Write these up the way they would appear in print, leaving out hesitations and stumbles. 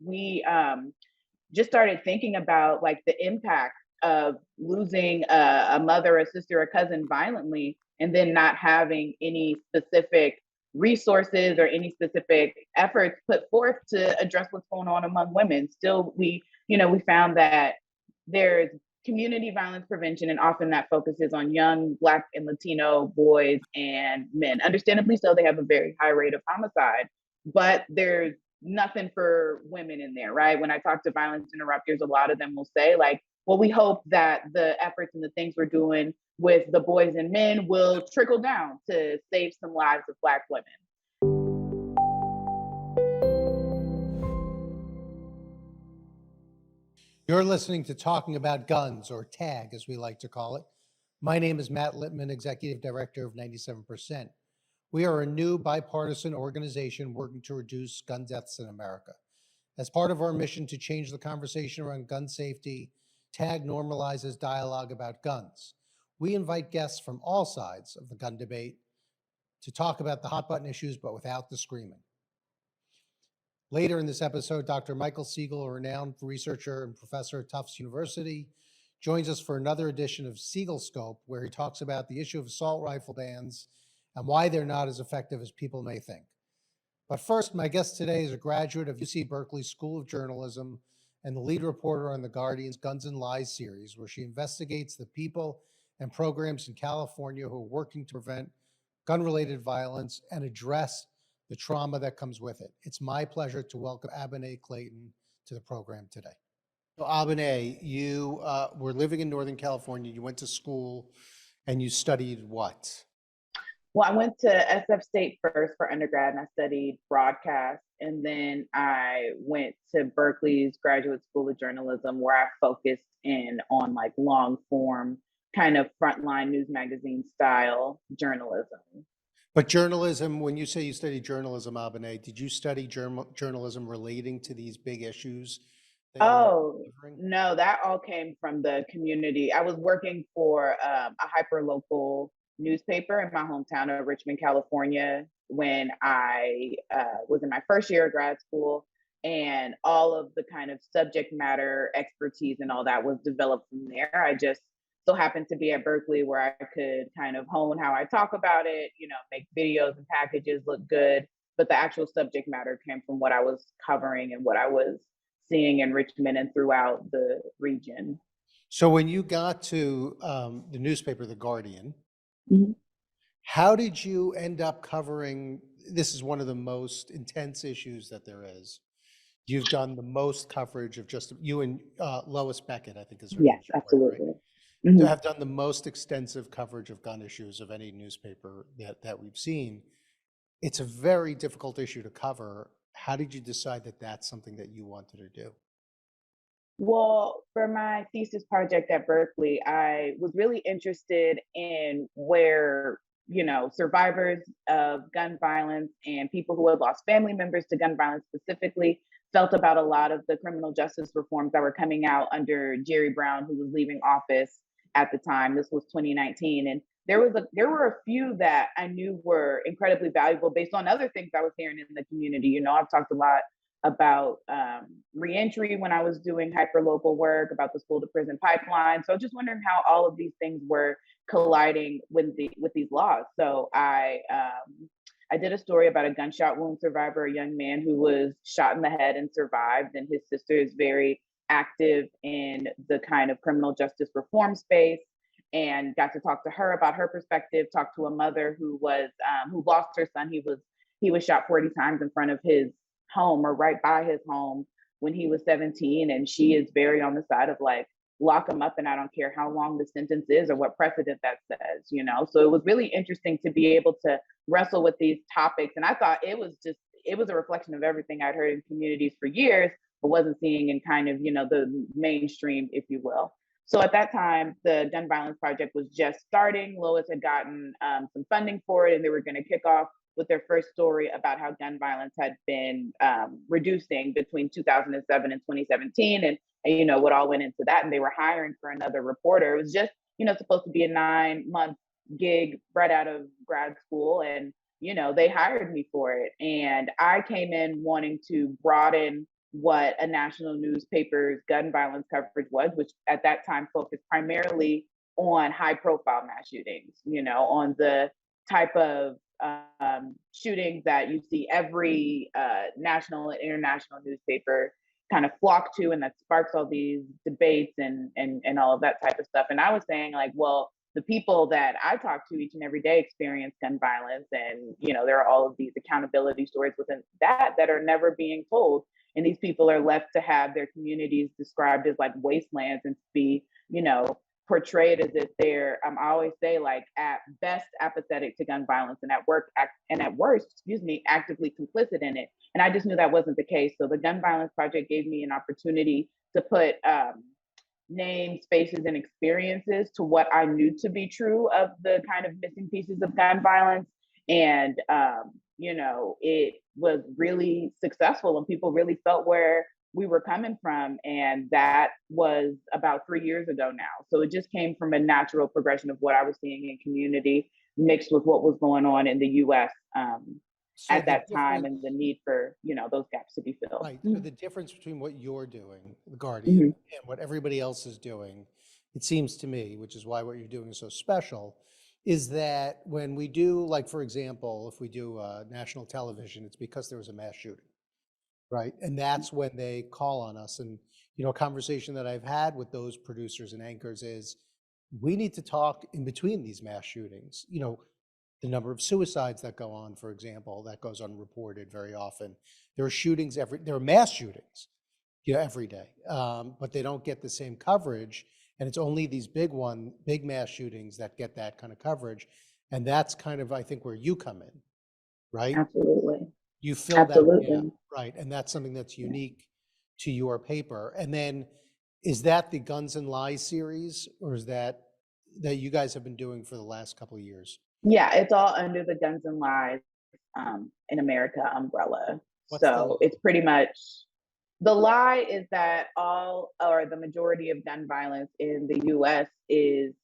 we just started thinking about like the impact of losing a mother, a sister, a cousin violently, and then not having any specific resources or any specific efforts put forth to address what's going on among women. Still, we found that there's community violence prevention, and often that focuses on young Black and Latino boys and men. Understandably so, they have a very high rate of homicide, but there's nothing for women in there, right? When I talk to violence interrupters, a lot of them will say, like, well, we hope that the efforts and the things we're doing with the boys and men will trickle down to save some lives of Black women. You're listening to Talking About Guns, or TAG, as we like to call it. My name is Matt Littman, Executive Director of 97%. We are a new bipartisan organization working to reduce gun deaths in America. As part of our mission to change the conversation around gun safety, TAG normalizes dialogue about guns. We invite guests from all sides of the gun debate to talk about the hot button issues, but without the screaming. Later in this episode, Dr. Michael Siegel, a renowned researcher and professor at Tufts University, joins us for another edition of Siegel Scope, where he talks about the issue of assault rifle bans and why they're not as effective as people may think. But first, my guest today is a graduate of UC Berkeley School of Journalism and the lead reporter on The Guardian's Guns and Lies series, where she investigates the people and programs in California who are working to prevent gun-related violence and address the trauma that comes with it. It's my pleasure to welcome Abené Clayton to the program today. So Abené, you were living in Northern California, you went to school, and you studied what? Well, I went to SF State first for undergrad, and I studied broadcast. And then I went to Berkeley's Graduate School of Journalism, where I focused in on like long form, kind of frontline news magazine style journalism. But journalism, when you say you studied journalism, Abené, did you study journalism relating to these big issues? Oh, no, that all came from the community. I was working for a hyper-local newspaper in my hometown of Richmond, California, when I was in my first year of grad school, and all of the kind of subject matter expertise and all that was developed from there. I just so happened to be at Berkeley, where I could kind of hone how I talk about it, make videos and packages look good. But the actual subject matter came from what I was covering and what I was seeing in Richmond and throughout the region. So when you got to the newspaper, The Guardian, mm-hmm. How did you end up covering, this is one of the most intense issues that there is. You've done the most coverage of just, you and Lois Beckett, I think is her name. Yes, absolutely. Right? Mm-hmm. To have done the most extensive coverage of gun issues of any newspaper that we've seen. It's a very difficult issue to cover. How did you decide that that's something that you wanted to do? Well, for my thesis project at Berkeley, I was really interested in where, survivors of gun violence and people who had lost family members to gun violence specifically felt about a lot of the criminal justice reforms that were coming out under Jerry Brown, who was leaving office at the time. This was 2019. And there were a few that I knew were incredibly valuable based on other things I was hearing in the community. I've talked a lot about reentry when I was doing hyperlocal work, about the school to prison pipeline. So just wondering how all of these things were colliding with these laws. So I did a story about a gunshot wound survivor, a young man who was shot in the head and survived, and his sister is very active in the kind of criminal justice reform space, and got to talk to her about her perspective, talk to a mother who lost her son. He was shot 40 times in front of his home, or right by his home, when he was 17. And she is very on the side of like, lock him up and I don't care how long the sentence is or what precedent that says, So it was really interesting to be able to wrestle with these topics. And I thought it was a reflection of everything I'd heard in communities for years, but wasn't seeing in kind of, the mainstream, if you will. So at that time, the Gun Violence Project was just starting. Lois had gotten some funding for it, and they were going to kick off with their first story about how gun violence had been reducing between 2007 and 2017, and what all went into that. And they were hiring for another reporter. It was just, supposed to be a 9-month gig right out of grad school. And, they hired me for it. And I came in wanting to broaden what a national newspaper's gun violence coverage was, which at that time focused primarily on high profile mass shootings, on the type of shootings that you see every national and international newspaper kind of flock to, and that sparks all these debates and all of that type of stuff. And I was saying, like, well, the people that I talk to each and every day experience gun violence, and there are all of these accountability stories within that are never being told. And these people are left to have their communities described as like wastelands and to be, portrayed as if they're, I always say, like, at best apathetic to gun violence, and at worst, actively complicit in it. And I just knew that wasn't the case. So the Gun Violence Project gave me an opportunity to put names, faces, and experiences to what I knew to be true of the kind of missing pieces of gun violence. And, it was really successful, and people really felt where we were coming from. And that was about 3 years ago now. So it just came from a natural progression of what I was seeing in community mixed with what was going on in the US at that time, and the need for, those gaps to be filled. Right. So the difference between what you're doing, the Guardian, and what everybody else is doing, it seems to me, which is why what you're doing is so special, is that when we do, like, for example, if we do national television, it's because there was a mass shooting. Right. And that's when they call on us. And, a conversation that I've had with those producers and anchors is we need to talk in between these mass shootings. The number of suicides that go on, for example, that goes unreported very often. There are shootings there are mass shootings, every day, but they don't get the same coverage. And it's only these big mass shootings that get that kind of coverage. And that's kind of, I think, where you come in, right? Absolutely. You fill that gap, right? And that's something that's unique to your paper. And then, is that the Guns and Lies series, or is that you guys have been doing for the last couple of years? Yeah, it's all under the Guns and Lies in America umbrella. So it's pretty much, the lie is that all or the majority of gun violence in the US is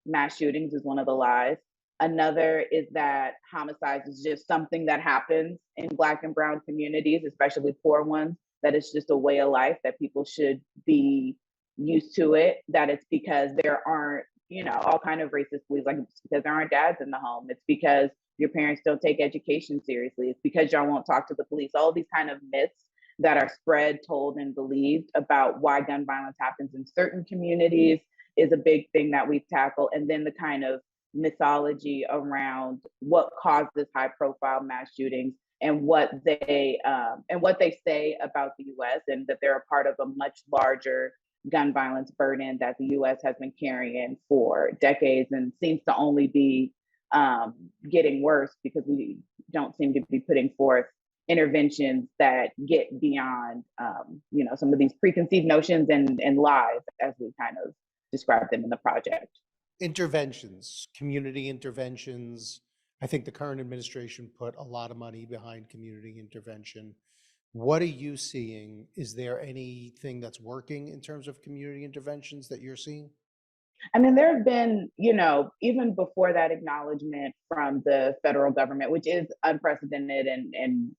mass shootings, is one of the lies. Another is that homicides is just something that happens in Black and Brown communities, especially poor ones, that it's just a way of life, that people should be used to it, that it's because there aren't, all kind of racist beliefs, like it's because there aren't dads in the home. It's because your parents don't take education seriously. It's because y'all won't talk to the police. All these kind of myths that are spread, told, and believed about why gun violence happens in certain communities is a big thing that we tackle. And then the kind of mythology around what causes high profile mass shootings and what they say about the US, and that they're a part of a much larger gun violence burden that the US has been carrying for decades and seems to only be getting worse because we don't seem to be putting forth interventions that get beyond some of these preconceived notions and lies as we kind of describe them in the project. Interventions, community interventions. I think the current administration put a lot of money behind community intervention. What are you seeing? Is there anything that's working in terms of community interventions that you're seeing? I mean, there have been, even before that acknowledgement from the federal government, which is unprecedented and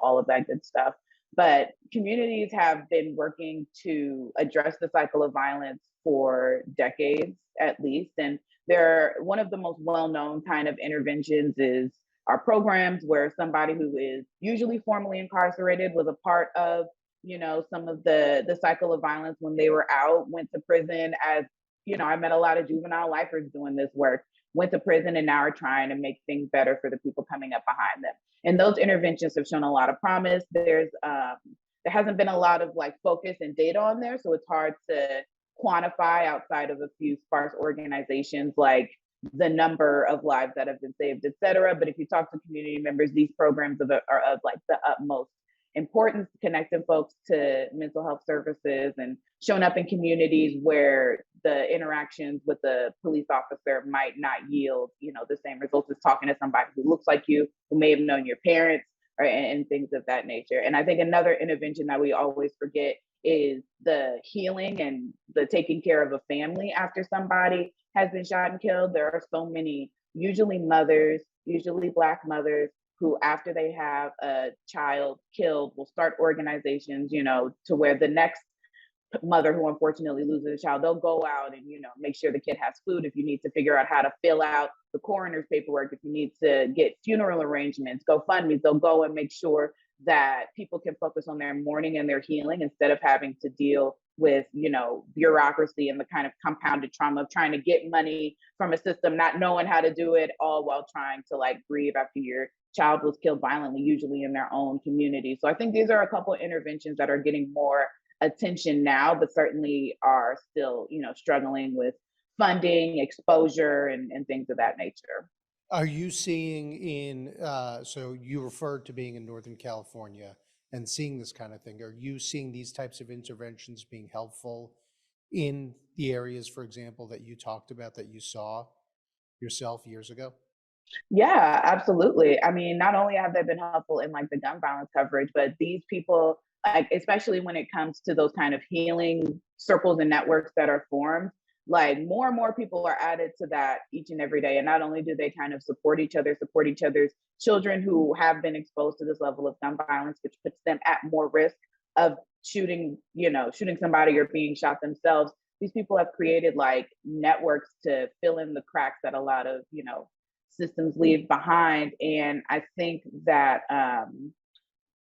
all of that good stuff. But communities have been working to address the cycle of violence for decades, at least. And one of the most well-known kind of interventions is our programs where somebody who is usually formally incarcerated was a part of, some of the cycle of violence when they were out, went to prison as, I met a lot of juvenile lifers doing this work, went to prison and now are trying to make things better for the people coming up behind them. And those interventions have shown a lot of promise. There hasn't been a lot of like focus and data on there, so it's hard to quantify outside of a few sparse organizations like the number of lives that have been saved, et cetera. But if you talk to community members, these programs are of like the utmost importance, connecting folks to mental health services and showing up in communities where the interactions with the police officer might not yield, the same results as talking to somebody who looks like you, who may have known your parents, and things of that nature. And I think another intervention that we always forget is the healing and the taking care of a family after somebody has been shot and killed. There are so many, usually mothers, usually Black mothers, who, after they have a child killed, will start organizations, to where the next mother who unfortunately loses a child, they'll go out and, make sure the kid has food. If you need to figure out how to fill out the coroner's paperwork, if you need to get funeral arrangements, GoFundMe's, they'll go and make sure that people can focus on their mourning and their healing instead of having to deal with, bureaucracy and the kind of compounded trauma of trying to get money from a system, not knowing how to do it, all while trying to like grieve after your child was killed violently, usually in their own community. So I think these are a couple of interventions that are getting more attention now, but certainly are still, struggling with funding, exposure, and things of that nature. Are you seeing so you referred to being in Northern California and seeing this kind of thing. Are you seeing these types of interventions being helpful in the areas, for example, that you talked about that you saw yourself years ago? Yeah, absolutely. I mean, not only have they been helpful in like the gun violence coverage, but these people, like, especially when it comes to those kind of healing circles and networks that are formed, like more and more people are added to that each and every day. And not only do they kind of support each other's children who have been exposed to this level of gun violence, which puts them at more risk of shooting somebody or being shot themselves. These people have created like networks to fill in the cracks that a lot of, systems leave behind. And I think that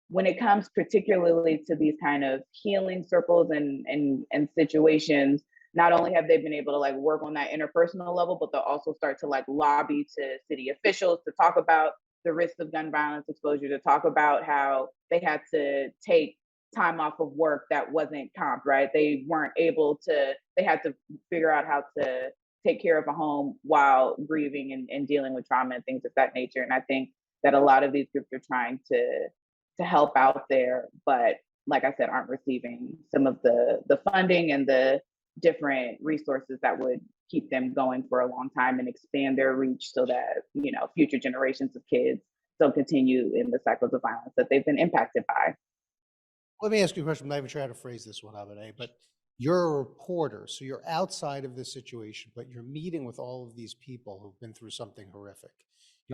when it comes particularly to these kind of healing circles and situations, not only have they been able to like work on that interpersonal level, but they'll also start to like lobby to city officials to talk about the risks of gun violence exposure, to talk about how they had to take time off of work that wasn't comp, right? They weren't able to, they had to figure out how to take care of a home while grieving and dealing with trauma and things of that nature. And I think that a lot of these groups are trying to help out there, but like I said, aren't receiving some of the funding and the different resources that would keep them going for a long time and expand their reach so that, future generations of kids don't continue in the cycles of violence that they've been impacted by. Let me ask you a question. I'm not even sure how to phrase this one, Abené, but you're a reporter, so you're outside of this situation, but you're meeting with all of these people who've been through something horrific.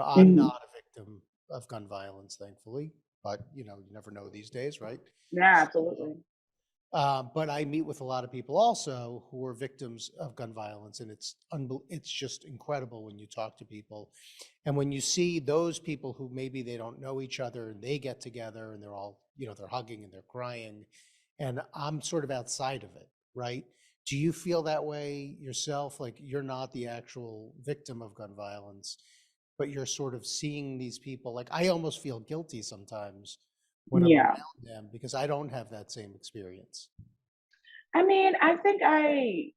I'm Mhm. not a victim of gun violence, thankfully, but you never know these days, right? Yeah, So, absolutely. but I meet with a lot of people also who are victims of gun violence, and it's just incredible when you talk to people, and when you see those people who maybe they don't know each other and they get together and they're all they're hugging and they're crying, and I'm sort of outside of it, right? Do you feel that way yourself? Like you're not the actual victim of gun violence, but you're sort of seeing these people. Like I almost feel guilty sometimes when I'm Yeah. around them because I don't have that same experience. I mean, I think I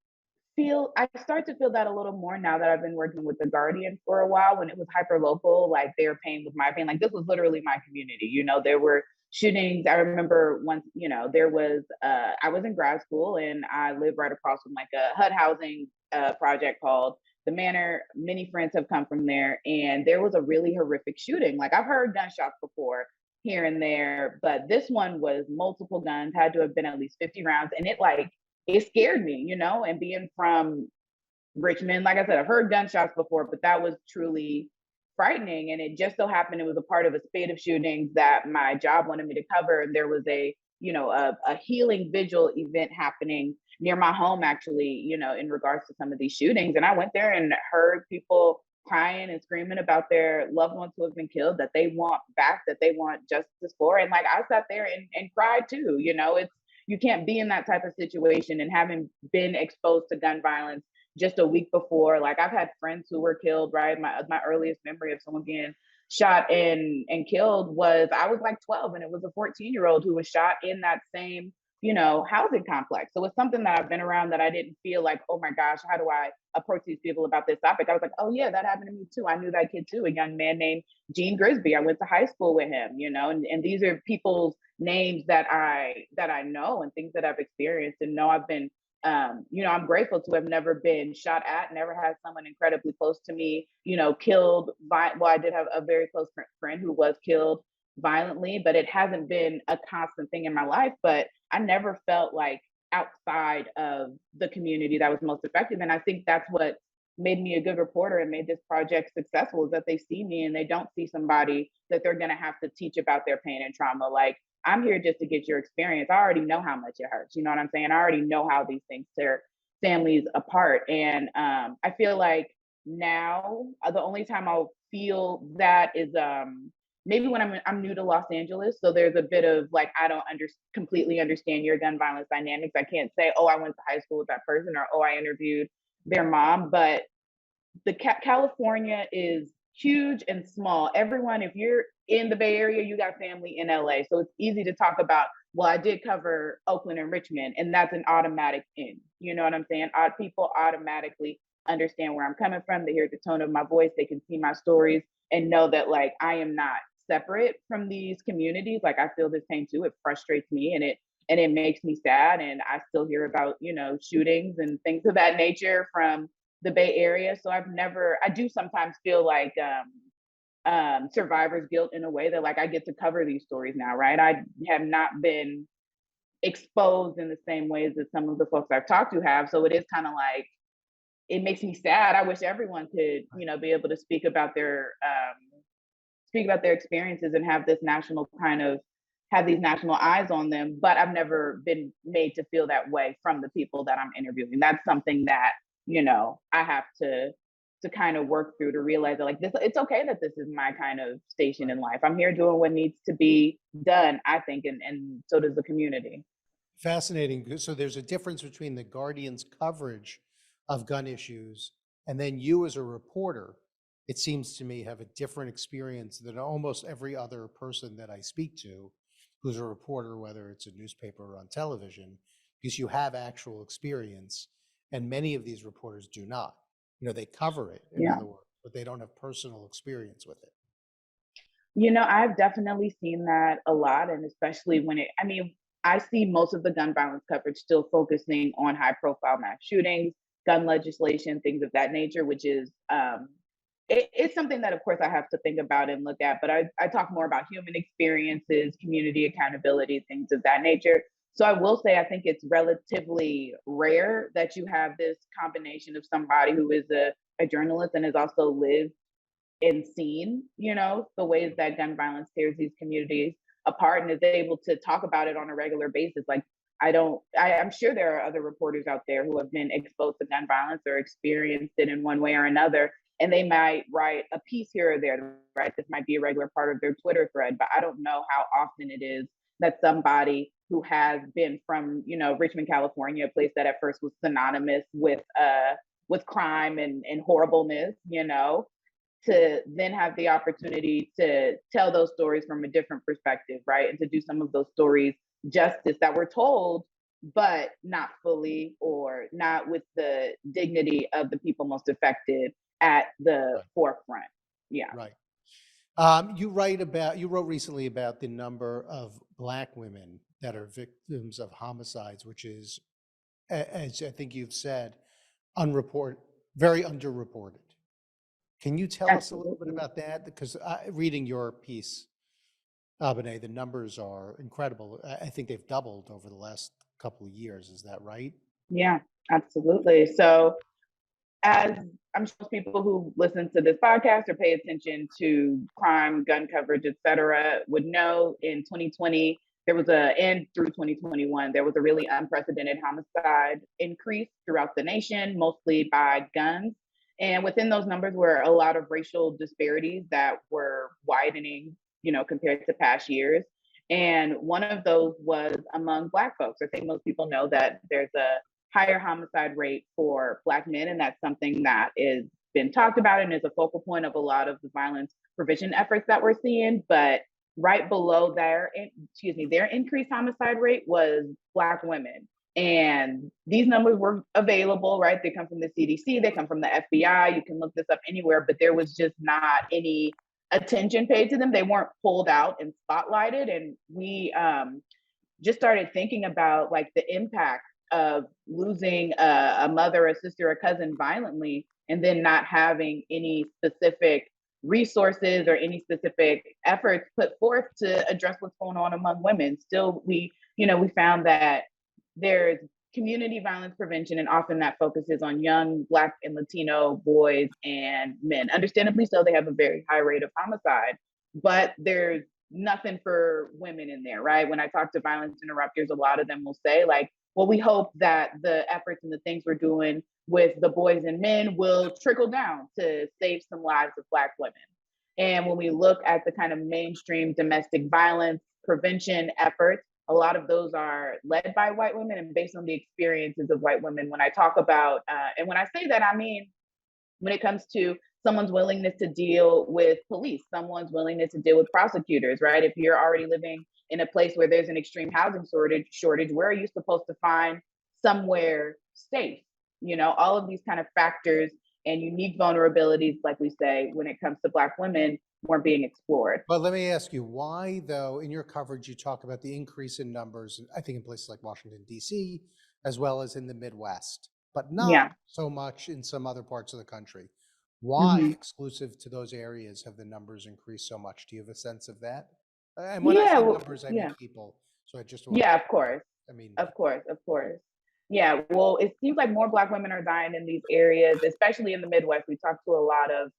start to feel that a little more now that I've been working with the Guardian for a while. When it was hyper local, like they were paying with my pain. Like this was literally my community. There were shootings. I remember once, there was I was in grad school and I lived right across from like a HUD housing project called the Manor. Many friends have come from there, and there was a really horrific shooting. Like I've heard gunshots before here and there, but this one was multiple guns, had to have been at least 50 rounds, and it scared me, and being from Richmond, like I said, I've heard gunshots before, but that was truly frightening. And it just so happened it was a part of a spate of shootings that my job wanted me to cover. And there was a healing vigil event happening near my home, actually, in regards to some of these shootings. And I went there and heard people crying and screaming about their loved ones who have been killed, that they want back, that they want justice for. And like I sat there and cried too. You can't be in that type of situation. And having been exposed to gun violence just a week before, like I've had friends who were killed, right? My earliest memory of someone being shot and killed was I was like 12, and it was a 14-year-old who was shot in that same, housing complex. So it's something that I've been around that I didn't feel like, oh my gosh, how do I approach these people about this topic? I was like, oh yeah, that happened to me too. I knew that kid too, a young man named Gene Grisby. I went to high school with him, and these are people's names that I know and things that I've experienced and know. I've been I'm grateful to have never been shot at, never had someone incredibly close to me, killed well, I did have a very close friend who was killed violently, but it hasn't been a constant thing in my life. But I never felt like outside of the community that was most effective. And I think that's what made me a good reporter and made this project successful is that they see me and they don't see somebody that they're going to have to teach about their pain and trauma. Like, I'm here just to get your experience. I already know how much it hurts. You know what I'm saying? I already know how these things tear families apart. And I feel like now the only time I'll feel that is maybe when I'm new to Los Angeles. So there's a bit of like, I don't completely understand your gun violence dynamics. I can't say, oh, I went to high school with that person, or oh, I interviewed their mom. But the California is huge and small. Everyone, if you're in the Bay Area, you got family in LA. So it's easy to talk about, well, I did cover Oakland and Richmond, and that's an automatic in. You know what I'm saying? People automatically understand where I'm coming from. They hear the tone of my voice. They can see my stories and know that, like, I am not separate from these communities. Like, I feel this pain too. It frustrates me, and it makes me sad. And I still hear about, shootings and things of that nature from the Bay Area. So I do sometimes feel like survivor's guilt in a way that, like, I get to cover these stories now, right? I have not been exposed in the same ways that some of the folks I've talked to have. So it is kind of like, it makes me sad. I wish everyone could, be able to speak about their experiences and have these national eyes on them. But I've never been made to feel that way from the people that I'm interviewing. That's something that, I have to kind of work through, to realize that, like, this, it's okay that this is my kind of station in life. I'm here doing what needs to be done, I think, and so does the community. Fascinating. So there's a difference between the Guardian's coverage of gun issues and then you as a reporter, it seems to me, have a different experience than almost every other person that I speak to who's a reporter, whether it's a newspaper or on television, because you have actual experience, and many of these reporters do not. They cover it, in other words, but they don't have personal experience with it. I've definitely seen that a lot, and especially when I see most of the gun violence coverage still focusing on high profile mass shootings, gun legislation, things of that nature, which is, it's something that, of course, I have to think about and look at, but I talk more about human experiences, community accountability, things of that nature. So I will say, I think it's relatively rare that you have this combination of somebody who is a journalist and has also lived and seen, the ways that gun violence tears these communities apart, and is able to talk about it on a regular basis. Like, I'm sure there are other reporters out there who have been exposed to gun violence or experienced it in one way or another, and they might write a piece here or there, right? This might be a regular part of their Twitter thread, but I don't know how often it is that somebody who has been from, Richmond, California, a place that at first was synonymous with crime and horribleness, to then have the opportunity to tell those stories from a different perspective, right? And to do some of those stories justice that were told, but not fully, or not with the dignity of the people most affected at the forefront. Yeah. Right. You wrote recently about the number of Black women that are victims of homicides, which is, as I think you've said, very underreported. Can you tell us a little bit about that? Because reading your piece, Abené, the numbers are incredible. I think they've doubled over the last couple of years. Is that right? Yeah, absolutely. So, as I'm sure people who listen to this podcast or pay attention to crime, gun coverage, et cetera, would know, in 2020, and through 2021, there was a really unprecedented homicide increase throughout the nation, mostly by guns. And within those numbers were a lot of racial disparities that were widening, compared to past years. And one of those was among Black folks. I think most people know that there's a higher homicide rate for Black men, and that's something that is been talked about and is a focal point of a lot of the violence prevention efforts that we're seeing. But right below their increased homicide rate was Black women. And these numbers were available, right? They come from the CDC, they come from the FBI. You can look this up anywhere, but there was just not any attention paid to them. They weren't pulled out and spotlighted. And we just started thinking about, like, the impact of losing a mother, a sister, a cousin violently, and then not having any specific resources or any specific efforts put forth to address what's going on among women. Still, we found that there's community violence prevention, and often that focuses on young Black and Latino boys and men. Understandably so, they have a very high rate of homicide, but there's nothing for women in there, right? When I talk to violence interrupters, a lot of them will say, like, well, we hope that the efforts and the things we're doing with the boys and men will trickle down to save some lives of Black women. And when we look at the kind of mainstream domestic violence prevention efforts, a lot of those are led by white women and based on the experiences of white women. When I talk about, and when I say that, I mean, when it comes to someone's willingness to deal with police, someone's willingness to deal with prosecutors, right? If you're already living in a place where there's an extreme housing shortage, where are you supposed to find somewhere safe? You know, all of these kind of factors and unique vulnerabilities, like we say, when it comes to Black women, weren't being explored. But let me ask you, why though, in your coverage, you talk about the increase in numbers, I think in places like Washington, D.C., as well as in the Midwest, but not Yeah. so much in some other parts of the country. Why, Hmm. exclusive to those areas, have the numbers increased so much? Do you have a sense of that? And when I Yeah. say Well, numbers, I mean yeah. people. So I just want Yeah, of course. to, I mean, Of course, of course. Yeah, well, it seems like more Black women are dying in these areas, especially in the Midwest. We talked to a lot of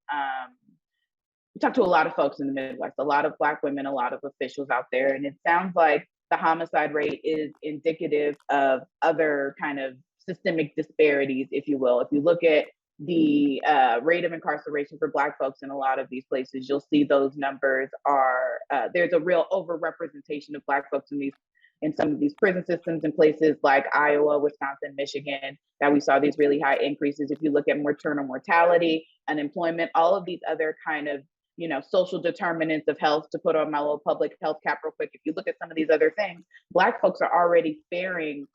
folks in the Midwest, a lot of Black women, a lot of officials out there, and it sounds like the homicide rate is indicative of other kind of systemic disparities, if you will. If you look at the rate of incarceration for Black folks in a lot of these places, you'll see those numbers are there's a real overrepresentation of Black folks in some of these prison systems in places like Iowa, Wisconsin, Michigan, that we saw these really high increases. If you look at maternal mortality, unemployment, all of these other kind of social determinants of health, to put on my little public health cap real quick. If you look at some of these other things, Black folks are already faring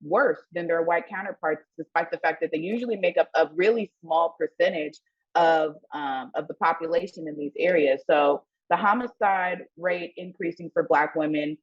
worse than their white counterparts, despite the fact that they usually make up a really small percentage of the population in these areas. So the homicide rate increasing for Black women,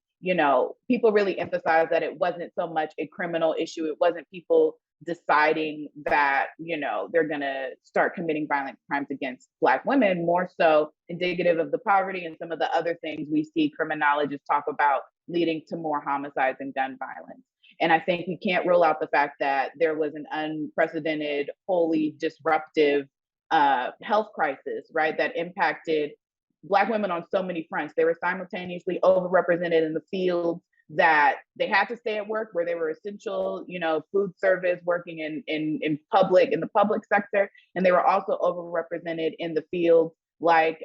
people really emphasize that it wasn't so much a criminal issue. It wasn't people deciding that, they're going to start committing violent crimes against Black women, more so indicative of the poverty and some of the other things we see criminologists talk about leading to more homicides and gun violence. And I think we can't rule out the fact that there was an unprecedented, wholly disruptive health crisis, right, that impacted Black women on so many fronts. They were simultaneously overrepresented in the fields that they had to stay at work, where they were essential, food service, working in the public sector, and they were also overrepresented in the fields like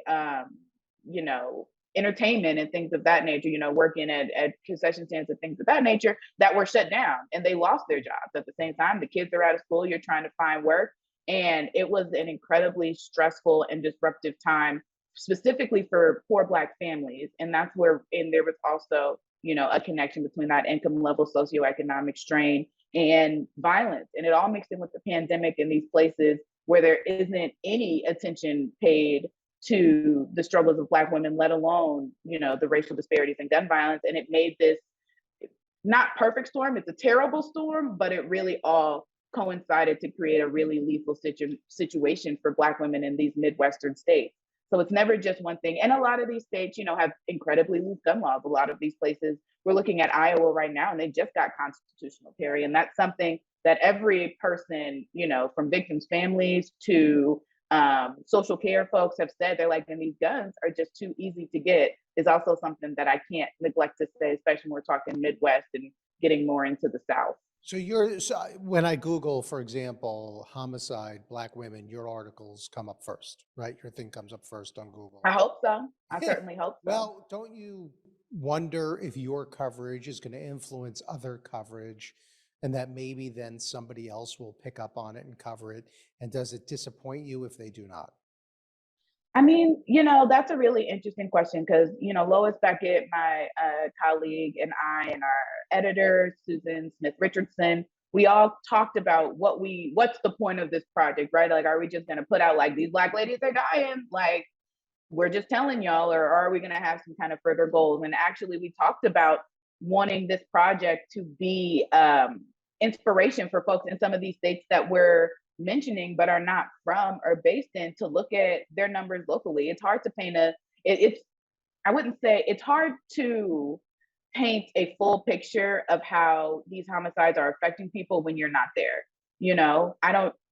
entertainment and things of that nature, working at concession stands and things of that nature that were shut down, and they lost their jobs. At the same time, the kids are out of school, you're trying to find work, and it was an incredibly stressful and disruptive time, specifically for poor Black families. And that's where, and there was also, a connection between that income level, socioeconomic strain, and violence. And it all mixed in with the pandemic in these places where there isn't any attention paid to the struggles of Black women, let alone, the racial disparities and gun violence. And it made this not perfect storm, it's a terrible storm, but it really all coincided to create a really lethal situation for Black women in these Midwestern states. So it's never just one thing. And a lot of these states, have incredibly loose gun laws. A lot of these places, we're looking at Iowa right now, and they just got constitutional carry. And that's something that every person, from victims' families to social care folks have said. They're like, and these guns are just too easy to get, is also something that I can't neglect to say, especially when we're talking Midwest and getting more into the South. so when I Google, for example, homicide, Black women, your articles come up first, right? Your thing comes up first on Google. I hope so. I certainly hope so. Well, don't you wonder if your coverage is going to influence other coverage, and that maybe then somebody else will pick up on it and cover it? And does it disappoint you if they do not? I mean, that's a really interesting question because, Lois Beckett, my colleague, and I, and our editor, Susan Smith Richardson, we all talked about what's the point of this project, right? Like, are we just going to put out like these Black ladies are dying? Like, we're just telling y'all, or are we going to have some kind of further goals? And actually, we talked about wanting this project to be inspiration for folks in some of these states that we're mentioning but are not from or based in, to look at their numbers locally. It's hard to paint it's I wouldn't say it's hard to paint a full picture of how these homicides are affecting people when you're not there.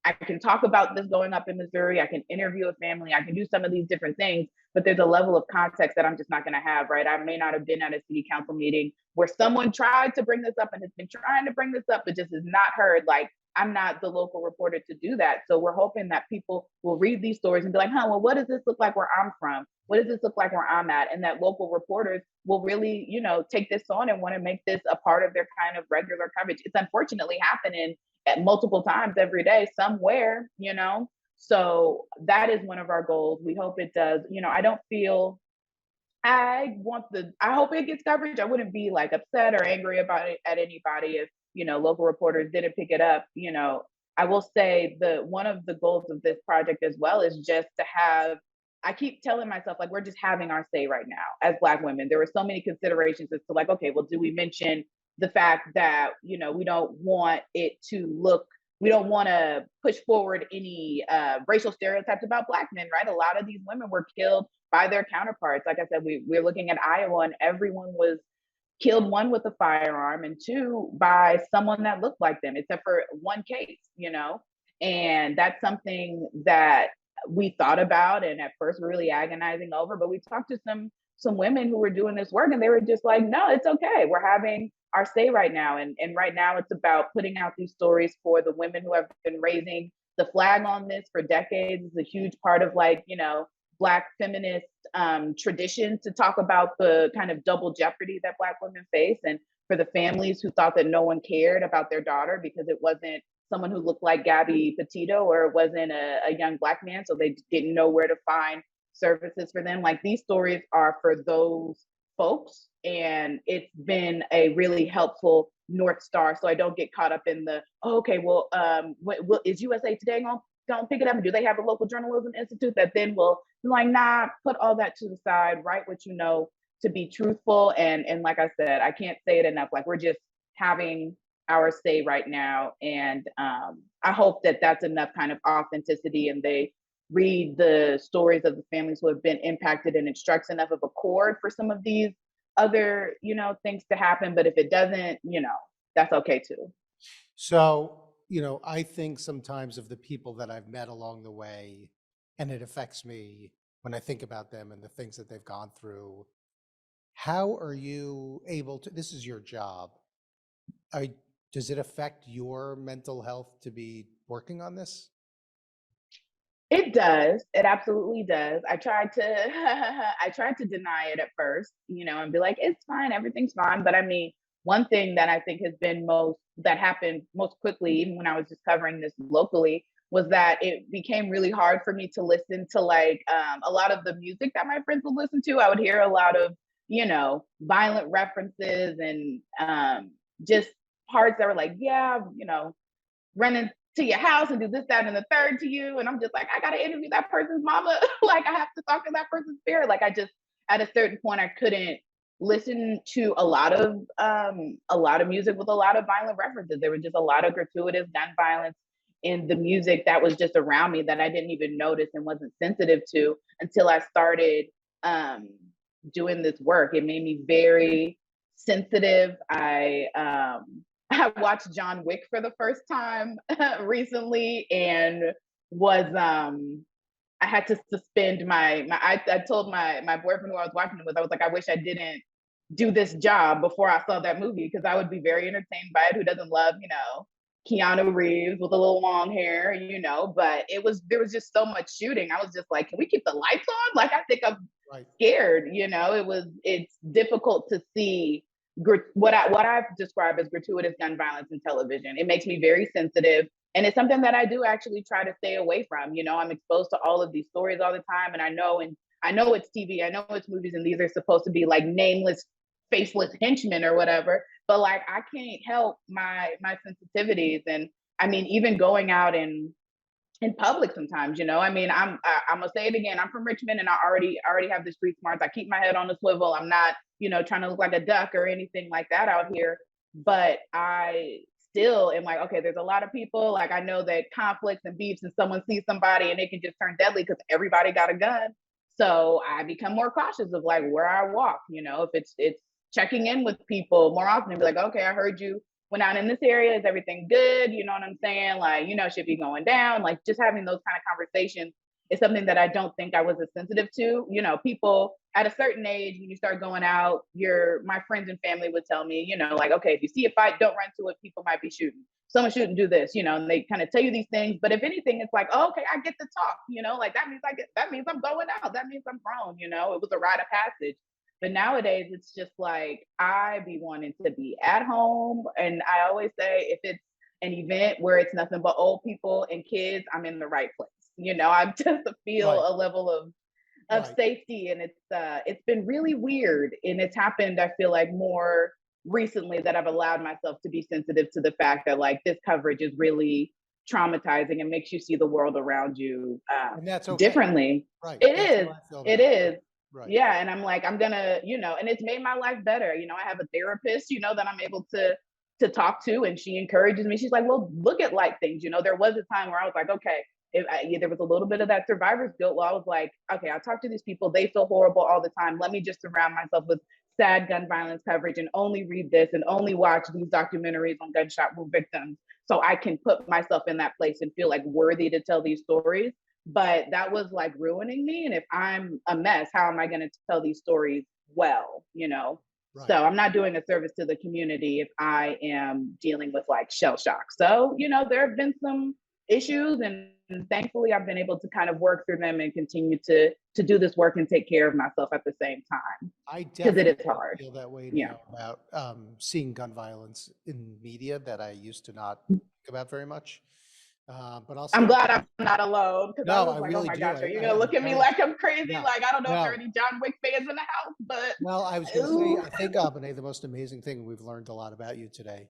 I can talk about this going up in Missouri. I can interview a family. I can do some of these different things, but there's a level of context that I'm just not going to have, right? I may not have been at a city council meeting where someone tried to bring this up and has been trying to bring this up, but just is not heard. Like, I'm not the local reporter to do that. So we're hoping that people will read these stories and be like, well, what does this look like where I'm from? What does this look like where I'm at? And that local reporters will really, take this on and want to make this a part of their kind of regular coverage. It's unfortunately happening at multiple times every day somewhere. So that is one of our goals. We hope it does. I don't feel I hope it gets coverage. I wouldn't be like upset or angry about it at anybody if, local reporters didn't pick it up. I will say one of the goals of this project as well is just to have, I keep telling myself, like, we're just having our say right now as Black women. There were so many considerations as to, like, okay, well, do we mention the fact that, we don't want it to look, we don't want to push forward any racial stereotypes about Black men, right? A lot of these women were killed by their counterparts. Like I said, we're looking at Iowa, and everyone was killed, one with a firearm and two by someone that looked like them, except for one case. And that's something that we thought about and at first were really agonizing over, but we talked to some women who were doing this work and they were just like, no, it's okay. We're having our say right now. And right now it's about putting out these stories for the women who have been raising the flag on this for decades. It's a huge part of, like, Black feminist tradition to talk about the kind of double jeopardy that Black women face, and for the families who thought that no one cared about their daughter because it wasn't someone who looked like Gabby Petito or it wasn't a young Black man, so they didn't know where to find services for them. Like, these stories are for those folks, and it's been a really helpful North Star, so I don't get caught up in the, okay, well, is USA Today gonna pick it up? And do they have a local journalism institute that then will be like, nah, put all that to the side, write what you know to be truthful. And like I said, I can't say it enough. Like, we're just having our say right now. And I hope that that's enough kind of authenticity and they read the stories of the families who have been impacted and it strikes enough of a chord for some of these other, things to happen. But if it doesn't, that's okay too. So, I think sometimes of the people that I've met along the way, and it affects me when I think about them and the things that they've gone through. How are you able to, this is your job, does it affect your mental health to be working on this? It does. It absolutely does. I tried to I tried to deny it at first, and be like, it's fine, everything's fine. But I mean, one thing that I think has been that happened most quickly, even when I was just covering this locally, was that it became really hard for me to listen to, like, a lot of the music that my friends would listen to. I would hear a lot of, violent references and just parts that were like, yeah, running to your house and do this, that, and the third to you. And I'm just like, I gotta interview that person's mama. Like, I have to talk to that person's spirit. Like, I just, at a certain point, I couldn't listen to a lot of music with a lot of violent references. There was just a lot of gratuitous gun violence in the music that was just around me that I didn't even notice and wasn't sensitive to until I started doing this work. It made me very sensitive. I watched John Wick for the first time recently and was I had to suspend I told my boyfriend who I was watching it with, I was like, I wish I didn't do this job before I saw that movie because I would be very entertained by it. Who doesn't love, Keanu Reeves with a little long hair, but there was just so much shooting. I was just like, can we keep the lights on? Like, I think I'm Right. scared, it's difficult to see what I've described as gratuitous gun violence in television. It makes me very sensitive. And it's something that I do actually try to stay away from. I'm exposed to all of these stories all the time. And I know it's TV, I know it's movies, and these are supposed to be like nameless, faceless henchmen or whatever. But, like, I can't help my sensitivities. And I mean, even going out in public sometimes, I mean, I'm gonna say it again. I'm from Richmond and I already have the street smarts. I keep my head on the swivel. I'm not, trying to look like a duck or anything like that out here. But I still am like, okay, there's a lot of people. Like, I know that conflicts and beefs and someone sees somebody and it can just turn deadly because everybody got a gun. So I become more cautious of, like, where I walk, if it's checking in with people more often and be like, okay, I heard you went out in this area. Is everything good? You know what I'm saying? Like, should be going down. Like, just having those kind of conversations is something that I don't think I was as sensitive to. People at a certain age, when you start going out, my friends and family would tell me, like, okay, if you see a fight, don't run to it. People might be shooting. Someone shouldn't do this, and they kind of tell you these things. But if anything, it's like, oh, okay, I get to talk, like that means I'm going out. That means I'm grown, it was a rite of passage. But nowadays, it's just like I be wanting to be at home. And I always say, if it's an event where it's nothing but old people and kids, I'm in the right place. I just feel Right. a level of Right. safety, and it's been really weird. And it's happened, I feel like, more recently that I've allowed myself to be sensitive to the fact that like this coverage is really traumatizing and makes you see the world around you And that's okay. differently. Right. It That's is. how I feel It now. is. Right. Yeah. And I'm like, I'm gonna, and it's made my life better. I have a therapist, that I'm able to talk to, and she encourages me. She's like, well, look at light things. There was a time where I was like, okay, there was a little bit of that survivor's guilt where I was like, okay, I talk to these people. They feel horrible all the time. Let me just surround myself with sad gun violence coverage and only read this and only watch these documentaries on gunshot wound victims so I can put myself in that place and feel like worthy to tell these stories. But that was like ruining me. And if I'm a mess, how am I going to tell these stories well, Right. So I'm not doing a service to the community if I am dealing with like shell shock. So, there have been some issues, and thankfully I've been able to kind of work through them and continue to do this work and take care of myself at the same time, I because it definitely is hard. feel that way Yeah. now about seeing gun violence in media that I used to not think about very much. But I'll I'm say, glad I'm not alone, because I no, was I like, oh really my do. gosh, are you I going to look at me encourage, like I'm crazy? no, Like, I don't know if there are no. any John Wick fans in the house, but Well, I was going to say, ooh. I think, Abené, the most amazing thing, we've learned a lot about you today,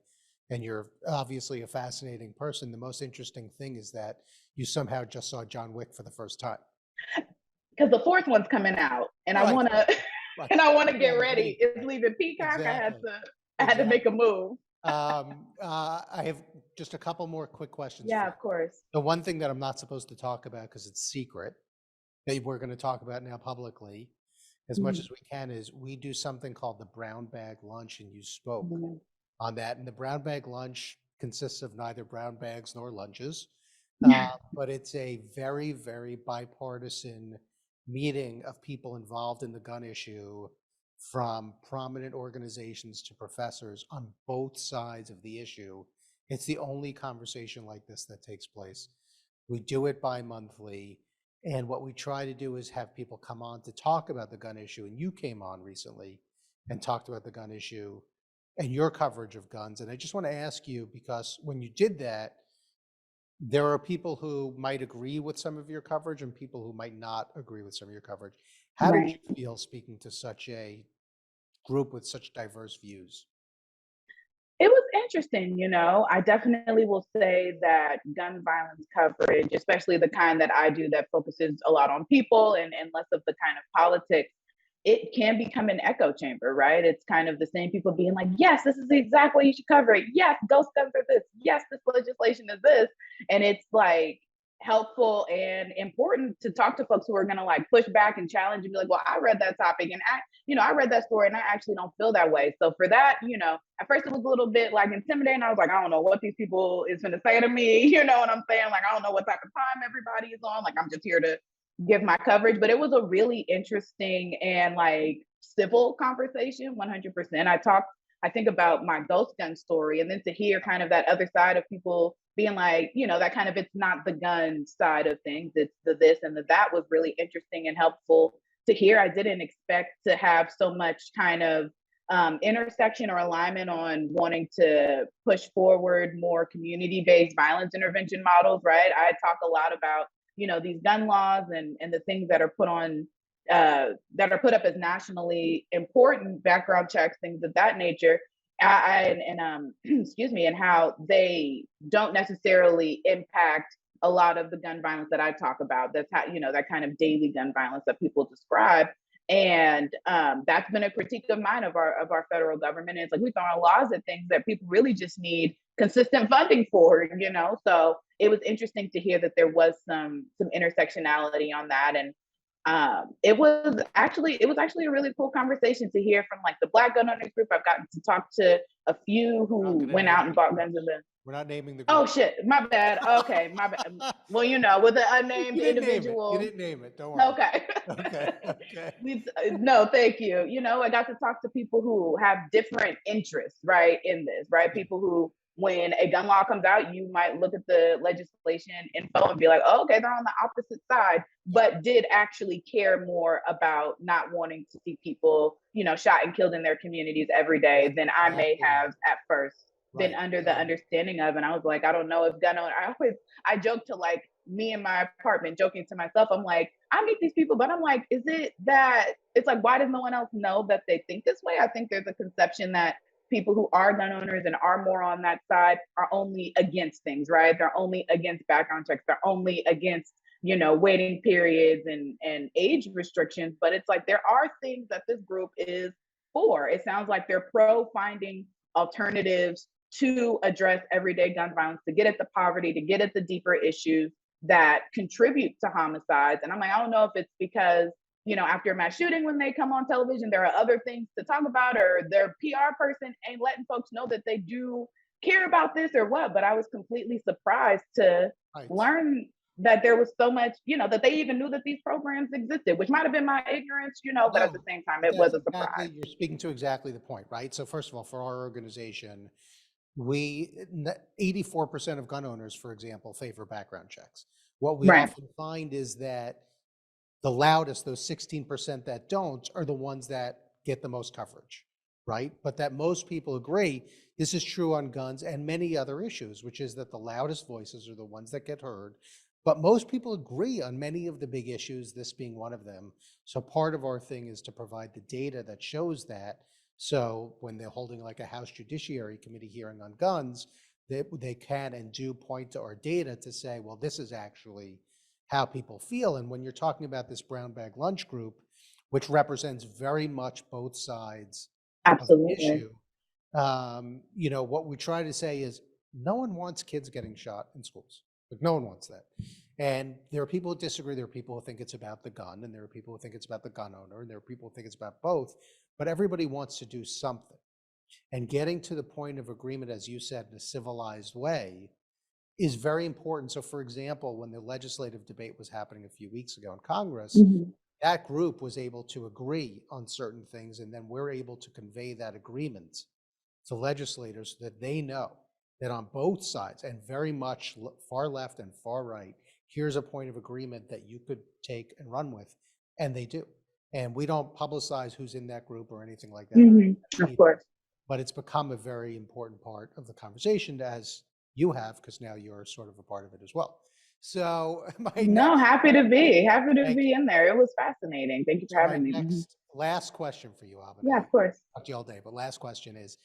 and you're obviously a fascinating person. The most interesting thing is that you somehow just saw John Wick for the first time. Because the fourth one's coming out, and I Right. want to Right. and I want to You get gotta ready. ready for It's that. leaving Peacock. Exactly. I had to make a Exactly. move. I have just a couple more quick questions for Yeah, you. of course. The one thing that I'm not supposed to talk about because it's secret, that we're going to talk about now publicly as much Mhm. as we can, is we do something called the brown bag lunch, and you spoke Mhm. on that. And the brown bag lunch consists of neither brown bags nor lunches, but it's a very, very bipartisan meeting of people involved in the gun issue, from prominent organizations to professors on both sides of the issue. It's the only conversation like this that takes place. We do it bi-monthly. And what we try to do is have people come on to talk about the gun issue. And you came on recently and talked about the gun issue and your coverage of guns. And I just want to ask you, because when you did that, there are people who might agree with some of your coverage and people who might not agree with some of your coverage. How did you Right. feel speaking to such a group with such diverse views? It was interesting. I definitely will say that gun violence coverage, especially the kind that I do that focuses a lot on people and less of the kind of politics, it can become an echo chamber, right? It's kind of the same people being like, yes, this is the exact way you should cover it. Yes, ghost guns are this. Yes, this legislation is this. And it's like helpful and important to talk to folks who are going to like push back and challenge and be like, well, I read that topic and I read that story and I actually don't feel that way. So for that, at first it was a little bit like intimidating. I was like, I don't know what these people is going to say to me. You know what I'm saying? Like, I don't know what type of time everybody is on. Like, I'm just here to give my coverage. But it was a really interesting and like civil conversation, 100%. I think about my ghost gun story, and then to hear kind of that other side of people being like, that kind of, it's not the gun side of things, it's the this and the that, was really interesting and helpful to hear. I didn't expect to have so much kind of intersection or alignment on wanting to push forward more community-based violence intervention models, right? I talk a lot about, these gun laws and the things that are put on that are put up as nationally important background checks, things of that nature. Excuse me, and how they don't necessarily impact a lot of the gun violence that I talk about. That's how, that kind of daily gun violence that people describe. And that's been a critique of mine of our federal government. And it's like we throw laws at things that people really just need consistent funding for, So it was interesting to hear that there was some intersectionality on that. And It was actually a really cool conversation to hear from like the Black gun owners group. I've gotten to talk to a few We're not who going to went name out and the bought group. guns in the. We're not naming the Oh group. shit, my bad. Okay, my bad. Well, with the unnamed You didn't name it. You individual. didn't name it. Don't worry. Okay. Okay. Okay. No, thank you. I got to talk to people who have different interests, right, in this, right? Yeah. People who, when a gun law comes out, you might look at the legislation info and be like, oh, okay, they're on the opposite side, Yeah. but did actually care more about not wanting to see people, shot and killed in their communities every day That's than I may exactly have right. at first been Right. under the And understanding of. And I was like, I don't know if gun owner, I joke to like me in my apartment, joking to myself, I'm like, I meet these people, but I'm like, is it that it's like, why does no one else know that they think this way? I think there's a conception that people who are gun owners and are more on that side are only against things, right? They're only against background checks. They're only against, waiting periods and age restrictions. But it's like there are things that this group is for. It sounds like they're pro finding alternatives to address everyday gun violence, to get at the poverty, to get at the deeper issues that contribute to homicides. And I'm like, I don't know if it's because, after a mass shooting, when they come on television, there are other things to talk about, or their PR person ain't letting folks know that they do care about this or what. But I was completely surprised to right. learn that there was so much, that they even knew that these programs existed, which might have been my ignorance, but at the No, same time, but it was that's a surprise. exactly, you're speaking to exactly the point, right? So first of all, for our organization, 84% of gun owners, for example, favor background checks. What we Right. often find is that the loudest, those 16% that don't, are the ones that get the most coverage, right? But that most people agree, this is true on guns and many other issues, which is that the loudest voices are the ones that get heard. But most people agree on many of the big issues, this being one of them. So part of our thing is to provide the data that shows that. So when they're holding like a House Judiciary Committee hearing on guns, they can and do point to our data to say, well, this is actually how people feel. And when you're talking about this brown bag lunch group, which represents very much both sides of the Absolutely. issue, what we try to say is no one wants kids getting shot in schools. Like no one wants that. And there are people who disagree. There are people who think it's about the gun, and there are people who think it's about the gun owner, and there are people who think it's about both. But everybody wants to do something. And getting to the point of agreement, as you said, in a civilized way, is very important. So, for example, when the legislative debate was happening a few weeks ago in Congress, Mhm. that group was able to agree on certain things, and then we're able to convey that agreement to legislators so that they know that on both sides, and very much far left and far right, here's a point of agreement that you could take and run with, and they do. And we don't publicize who's in that group or anything like that Of either, course. but it's become a very important part of the conversation, as you have, because now you're sort of a part of it as well. So my No, next happy to thank be you. in there. It was fascinating. Thank you for So my having me. Mhm. next last question for you, Yeah, Abené, of course. talk to you all day, but last question is,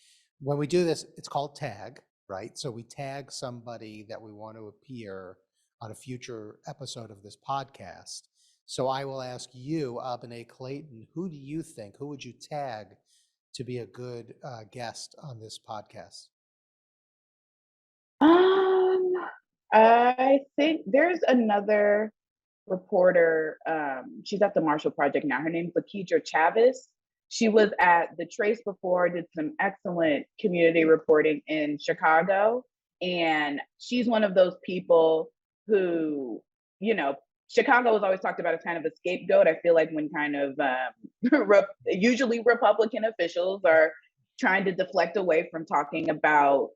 when we do this, it's called tag, right? So we tag somebody that we want to appear on a future episode of this podcast. So I will ask you, Abené Clayton, who do you think, who would you tag to be a good guest on this podcast? Um, I think there's another reporter. She's at the Marshall Project now. Her name's Lakedra Chavez. She was at The Trace before, did some excellent community reporting in Chicago. And she's one of those people who, you know, Chicago was always talked about as kind of a scapegoat. I feel like when kind of usually Republican officials are trying to deflect away from talking about,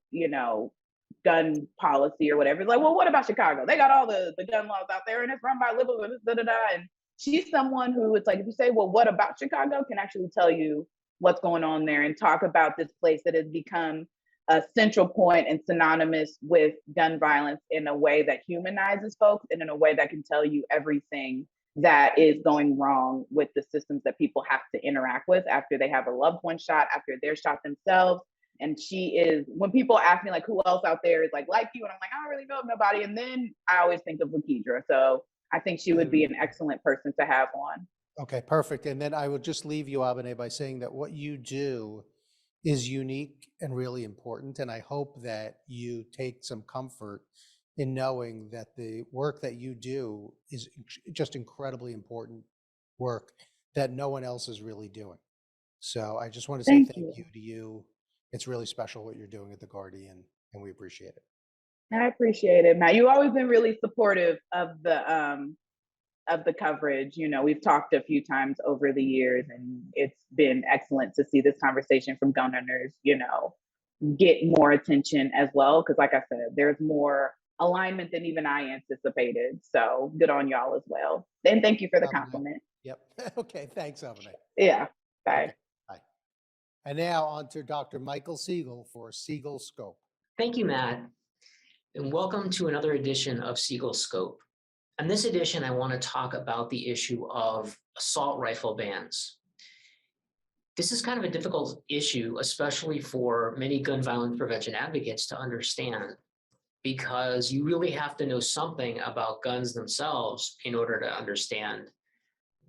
gun policy or whatever. It's like, well, what about Chicago? They got all the gun laws out there and it's run by liberals, da da da. And she's someone who, it's like, if you say, well, what about Chicago, can actually tell you what's going on there and talk about this place that has become a central point and synonymous with gun violence in a way that humanizes folks and in a way that can tell you everything that is going wrong with the systems that people have to interact with after they have a loved one shot, after they're shot themselves. And she is, when people ask me like who else out there is like you, and I'm like, I don't really know of nobody. And then I always think of Lakedra. So I think she would be an excellent person to have on. Okay, perfect. And then I will just leave you, Abené, by saying that what you do is unique and really important. And I hope that you take some comfort in knowing that the work that you do is just incredibly important work that no one else is really doing. So I just want to say Thank thank you. you to you. It's really special what you're doing at the Guardian, and we appreciate it. I appreciate it, Matt. You've always been really supportive of the coverage. You know, we've talked a few times over the years, and it's been excellent to see this conversation from gun owners, you know, get more attention as well. Because, like I said, there's more alignment than even I anticipated. So good on y'all as well. And thank you for the Abené. compliment. Yep. Okay. Thanks, Abené. Yeah. Bye. Okay. Bye. And now on to Dr. Michael Siegel for Siegel Scope. Thank you, Matt, and welcome to another edition of Siegel Scope. On this edition, I want to talk about the issue of assault rifle bans. This is kind of a difficult issue, especially for many gun violence prevention advocates to understand, because you really have to know something about guns themselves in order to understand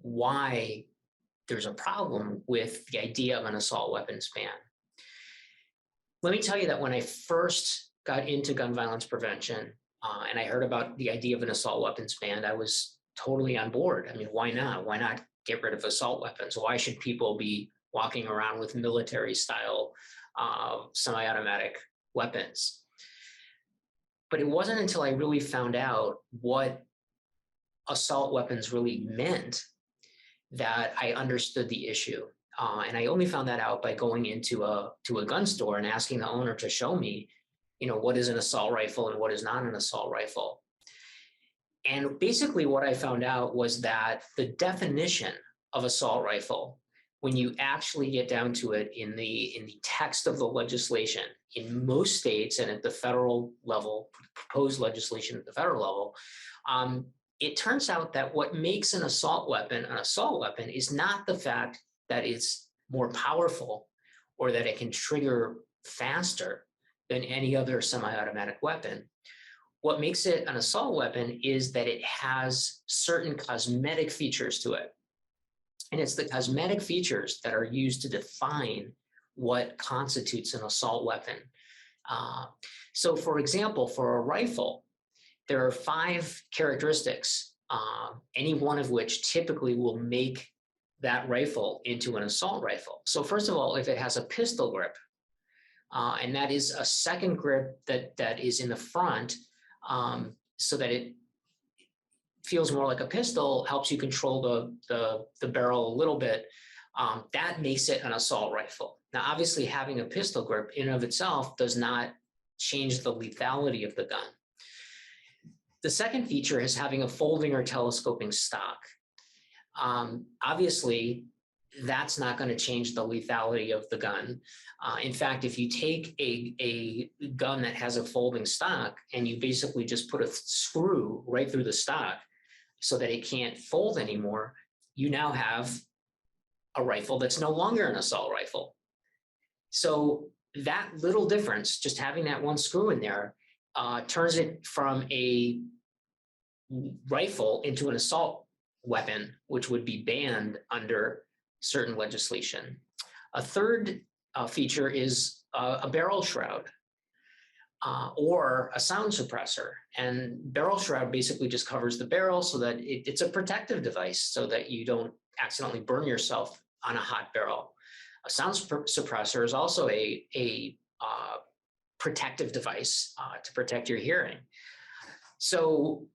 why there's a problem with the idea of an assault weapons ban. Let me tell you that when I first got into gun violence prevention and I heard about the idea of an assault weapons ban, I was totally on board. I mean, why not? Why not get rid of assault weapons? Why should people be walking around with military style semi-automatic weapons? But it wasn't until I really found out what assault weapons really meant that I understood the issue. And I only found that out by going into a gun store and asking the owner to show me, you know, what is an assault rifle and what is not an assault rifle. And basically what I found out was that the definition of assault rifle, when you actually get down to it in the text of the legislation in most states and at the federal level, proposed legislation at the federal level, it turns out that what makes an assault weapon is not the fact that it's more powerful or that it can trigger faster than any other semi-automatic weapon. What makes it an assault weapon is that it has certain cosmetic features to it. And it's the cosmetic features that are used to define what constitutes an assault weapon. So for example, for a rifle, there are 5 characteristics, any one of which typically will make that rifle into an assault rifle. So first of all, if it has a pistol grip, and that is a second grip that is in the front, so that it feels more like a pistol, helps you control the barrel a little bit, that makes it an assault rifle. Now, obviously, having a pistol grip in and of itself does not change the lethality of the gun. The second feature is having a folding or telescoping stock. Obviously, that's not going to change the lethality of the gun. In fact, if you take a gun that has a folding stock and you basically just put a screw right through the stock so that it can't fold anymore, you now have a rifle that's no longer an assault rifle. So that little difference, just having that one screw in there, turns it from a rifle into an assault weapon, which would be banned under certain legislation. A third feature is a barrel shroud or a sound suppressor. And barrel shroud basically just covers the barrel so that it's a protective device so that you don't accidentally burn yourself on a hot barrel. A sound suppressor is also a protective device to protect your hearing. So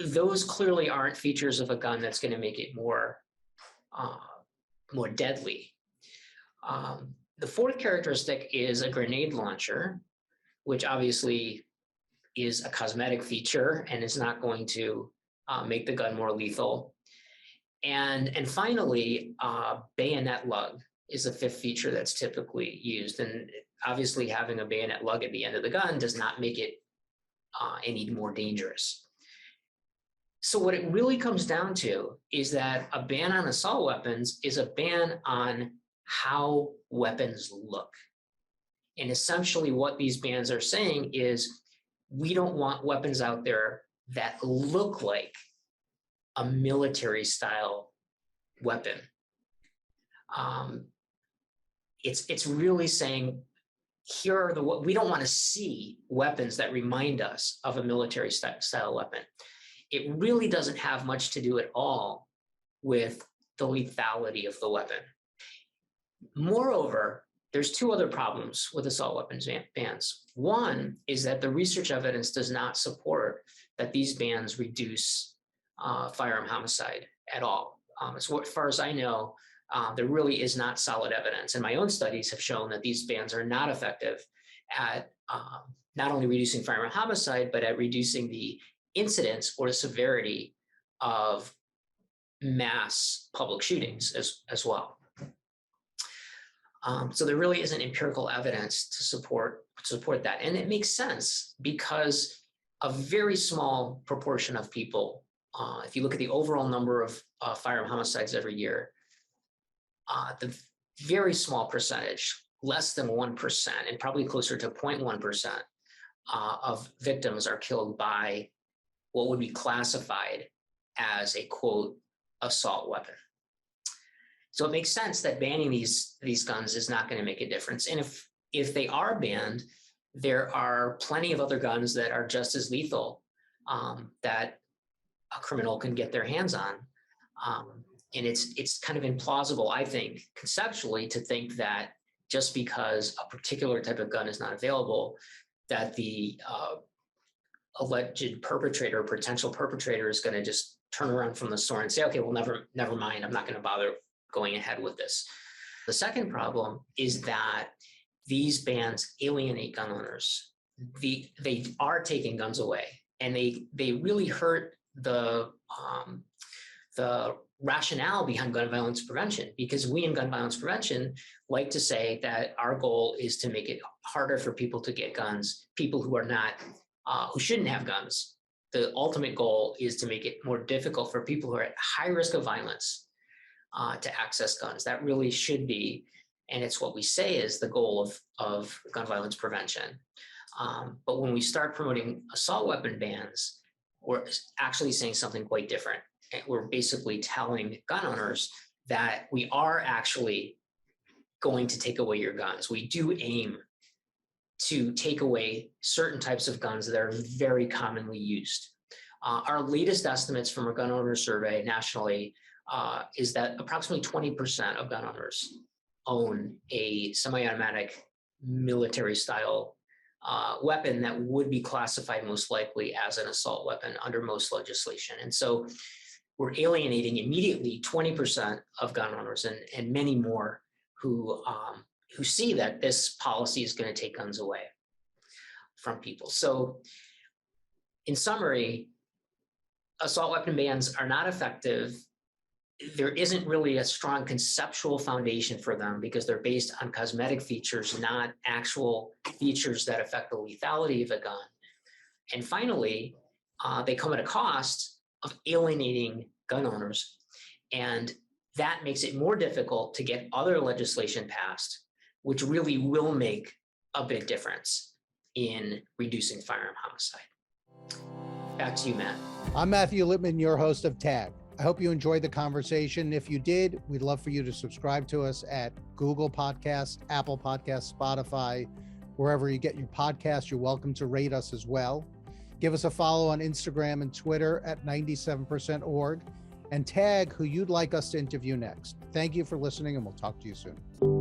those clearly aren't features of a gun that's going to make it more deadly. The fourth characteristic is a grenade launcher, which obviously is a cosmetic feature and is not going to make the gun more lethal. And finally, bayonet lug is the fifth feature that's typically used. And obviously having a bayonet lug at the end of the gun does not make it any more dangerous. So what it really comes down to is that a ban on assault weapons is a ban on how weapons look. And essentially what these bans are saying is we don't want weapons out there that look like a military style weapon. It's really saying here are we don't want to see weapons that remind us of a military style weapon. It really doesn't have much to do at all with the lethality of the weapon. Moreover, there's two other problems with assault weapons bans. One is that the research evidence does not support that these bans reduce firearm homicide at all. As far as I know, there really is not solid evidence. And my own studies have shown that these bans are not effective at not only reducing firearm homicide, but at reducing the incidence or the severity of mass public shootings as well. So there really isn't empirical evidence to support that. And it makes sense because a very small proportion of people, if you look at the overall number of firearm homicides every year, the very small percentage, less than 1%, and probably closer to 0.1% of victims are killed by what would be classified as a, quote, assault weapon. So it makes sense that banning these guns is not going to make a difference. And if they are banned, there are plenty of other guns that are just as lethal that a criminal can get their hands on. And it's kind of implausible, I think, conceptually, to think that just because a particular type of gun is not available, that the alleged perpetrator or potential perpetrator is going to just turn around from the store and say, okay, well, never mind, I'm not going to bother going ahead with this. The second problem is that these bans alienate gun owners. They are taking guns away, and they really hurt the rationale behind gun violence prevention, because we in gun violence prevention like to say that our goal is to make it harder for people to get guns, people who are not, who shouldn't have guns. The ultimate goal is to make it more difficult for people who are at high risk of violence to access guns. That really should be, and it's what we say is the goal of gun violence prevention. But when we start promoting assault weapon bans, we're actually saying something quite different. We're basically telling gun owners that we are actually going to take away your guns. We do aim to take away certain types of guns that are very commonly used. Our latest estimates from a gun owner survey nationally is that approximately 20% of gun owners own a semi-automatic military style weapon that would be classified most likely as an assault weapon under most legislation. And so we're alienating immediately 20% of gun owners and many more who see that this policy is going to take guns away from people. So in summary, assault weapon bans are not effective. There isn't really a strong conceptual foundation for them because they're based on cosmetic features, not actual features that affect the lethality of a gun. And finally, they come at a cost of alienating gun owners. And that makes it more difficult to get other legislation passed, which really will make a big difference in reducing firearm homicide. Back to you, Matt. I'm Mathew Littman, your host of TAG. I hope you enjoyed the conversation. If you did, we'd love for you to subscribe to us at Google Podcasts, Apple Podcasts, Spotify, wherever you get your podcasts. You're welcome to rate us as well. Give us a follow on Instagram and Twitter at 97%org, and tag who you'd like us to interview next. Thank you for listening, and we'll talk to you soon.